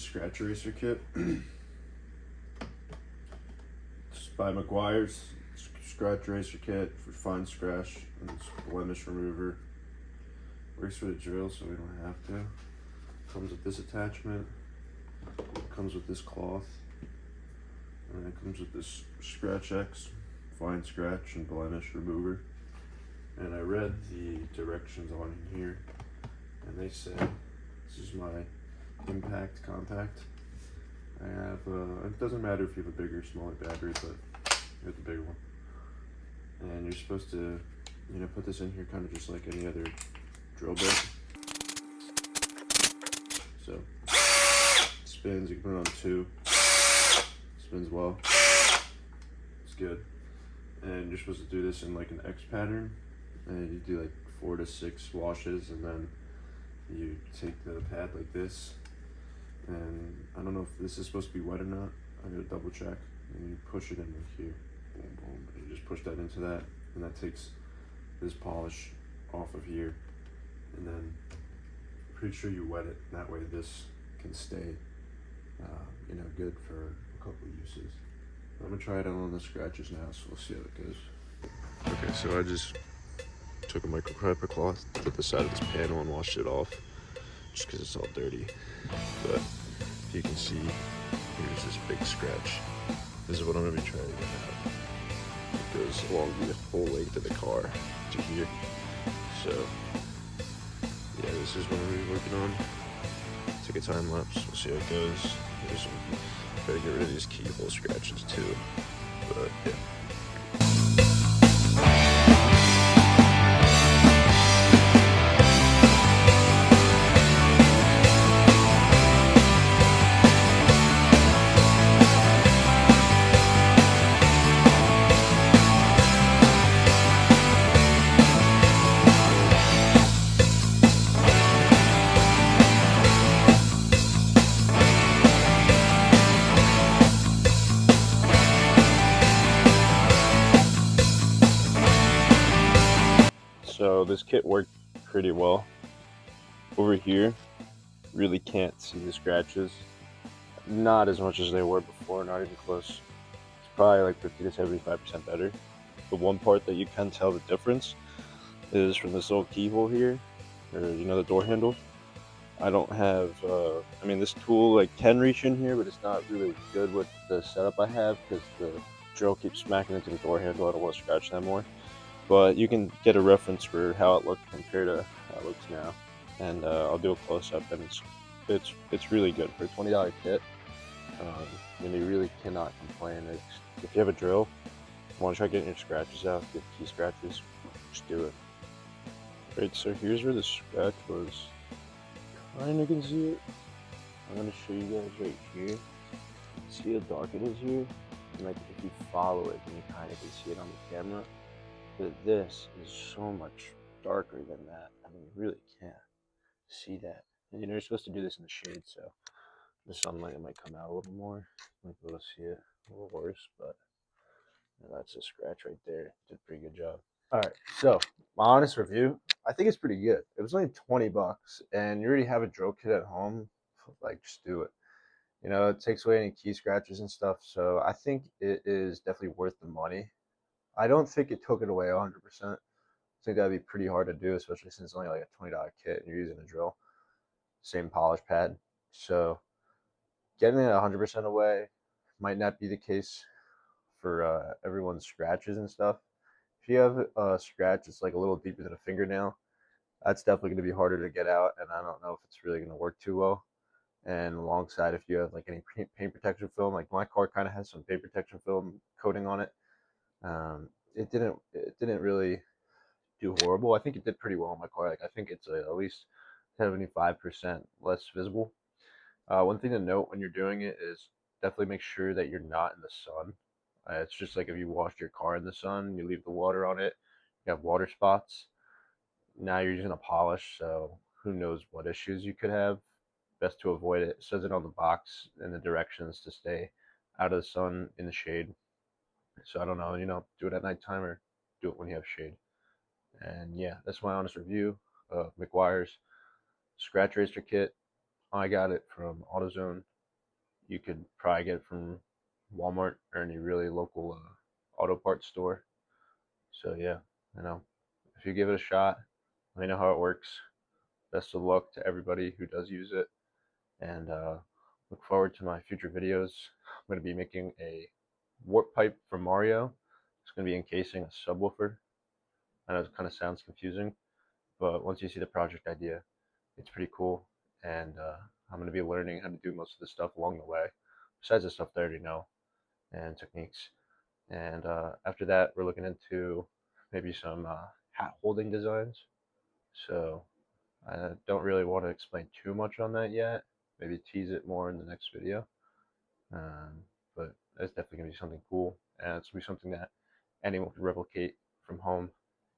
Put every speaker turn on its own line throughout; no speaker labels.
scratch eraser kit. It's by Meguiars. Scratch eraser kit for fine scratch and blemish remover. Works with a drill so we don't have to. Comes with this attachment. Comes with this cloth. And it comes with this Scratch X, fine scratch and blemish remover. And I read the directions on here, and they said this is my impact compact. I have, it doesn't matter if you have a bigger or smaller battery, but you have the bigger one. And you're supposed to, put this in here kind of just like any other drill bit. So, it spins, you can put it on 2. Spins well. It's good. And you're supposed to do this in like an X pattern. And you do like 4 to 6 washes, and then you take the pad like this. And I don't know if this is supposed to be wet or not. I gotta double check. And you push it in like here. Boom, boom. And you just push that into that, and that takes this polish off of here. And then I'm pretty sure you wet it. That way this can stay, good for a couple of uses. I'm gonna try it on the scratches now, so we'll see how it goes. Okay, so I just took a microfiber cloth, put the side of this panel and washed it off, just because it's all dirty. But if you can see, here's this big scratch. This is what I'm gonna be trying to get out. It goes along the whole length of the car to here. So yeah, this is what I'm gonna be working on. Take a time lapse, we'll see how it goes. Gotta get rid of these keyhole scratches too. But yeah. So this kit worked pretty well. Over here, really can't see the scratches. Not as much as they were before, not even close. It's probably like 50 to 75% better. The one part that you can tell the difference is from this little keyhole here, or the door handle. I don't have, this tool like can reach in here, but it's not really good with the setup I have because the drill keeps smacking into the door handle. I don't want to scratch that more. But you can get a reference for how it looked compared to how it looks now. And I'll do a close-up, and it's really good for a $20 kit. You really cannot complain. If you have a drill, want to try getting your scratches out, get key scratches, just do it. Right, so here's where the scratch was. Kinda can see it. I'm gonna show you guys right here. See how dark it is here? And like if you follow it, then you kinda can see it on the camera. But this is so much darker than that. I mean, you really can't see that. And you're supposed to do this in the shade, so the sunlight might come out a little more. You might be able to see it a little worse, but that's a scratch right there. Did a pretty good job. All right, so my honest review, I think it's pretty good. It was only $20, and you already have a drill kit at home. Like, just do it. It takes away any key scratches and stuff, so I think it is definitely worth the money. I don't think it took it away 100%. I think that'd be pretty hard to do, especially since it's only like a $20 kit and you're using a drill. Same polish pad. So getting it 100% away might not be the case for everyone's scratches and stuff. If you have a scratch that's like a little deeper than a fingernail, that's definitely going to be harder to get out, and I don't know if it's really going to work too well. And alongside, if you have like any paint protection film, like my car kind of has some paint protection film coating on it. It didn't really do horrible. I think it did pretty well on my car. Like I think it's at least 75% less visible. One thing to note when you're doing it is definitely make sure that you're not in the sun. It's just like if you washed your car in the sun, you leave the water on it, you have water spots. Now you're using a polish, so who knows what issues you could have. Best to avoid it. It says it on the box in the directions to stay out of the sun in the shade. So I don't know, do it at nighttime or do it when you have shade. And yeah, that's my honest review of Meguiar's scratch eraser kit. I got it from AutoZone. You could probably get it from Walmart or any really local auto parts store. So yeah, you know, if you give it a shot, let me know how it works. Best of luck to everybody who does use it, and look forward to my future videos. I'm going to be making a warp pipe for Mario. It's going to be encasing a subwoofer. I know it kind of sounds confusing, but once you see the project idea, it's pretty cool. And I'm going to be learning how to do most of the stuff along the way, besides the stuff I already know and techniques. And after that, we're looking into maybe some hat holding designs. So I don't really want to explain too much on that yet. Maybe tease it more in the next video. Um, but that's definitely going to be something cool. And it's going to be something that anyone can replicate from home,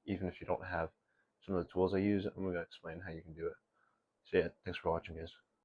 even if you don't have some of the tools I use. I'm going to explain how you can do it. So yeah, thanks for watching, guys.